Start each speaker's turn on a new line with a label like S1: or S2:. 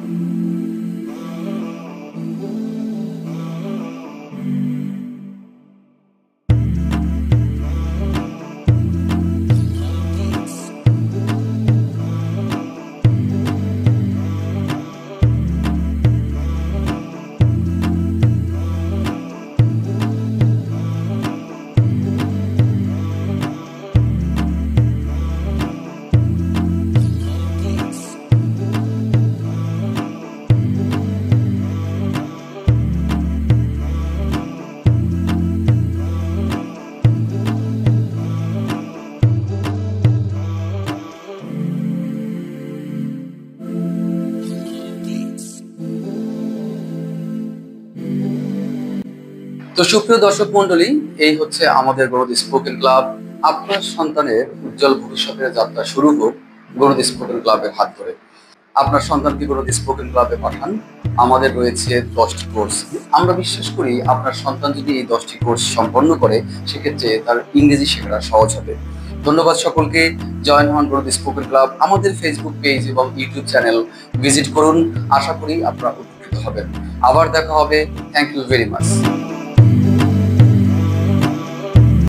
S1: তো সুপ্রিয় দর্শক মন্ডলী, এই হচ্ছে আমাদের গণদ স্পোকেন ক্লাব। আপনার সন্তানের উজ্জ্বল ভবিষ্যতের যাত্রা শুরু হোক গণদ স্পোকেন ক্লাবের হাত ধরে। আপনার সন্তানকে গণদ স্পোকেন ক্লাবে পাঠান। আমাদের রয়েছে 10টি কোর্স। আমরা বিশ্বাস করি আপনার সন্তান যদি এই 10টি কোর্স সম্পন্ন করে, সেক্ষেত্রে তার ইংরেজি শেখাটা সহজ হবে। ধন্যবাদ সকলকে। জয়েন হন গণদ স্পোকেন ক্লাব। আমাদের ফেসবুক পেজ এবং ইউটিউব চ্যানেল ভিজিট করুন। আশা করি আপনারা উপকৃত হবেন। আবার দেখা হবে। Thank you very much.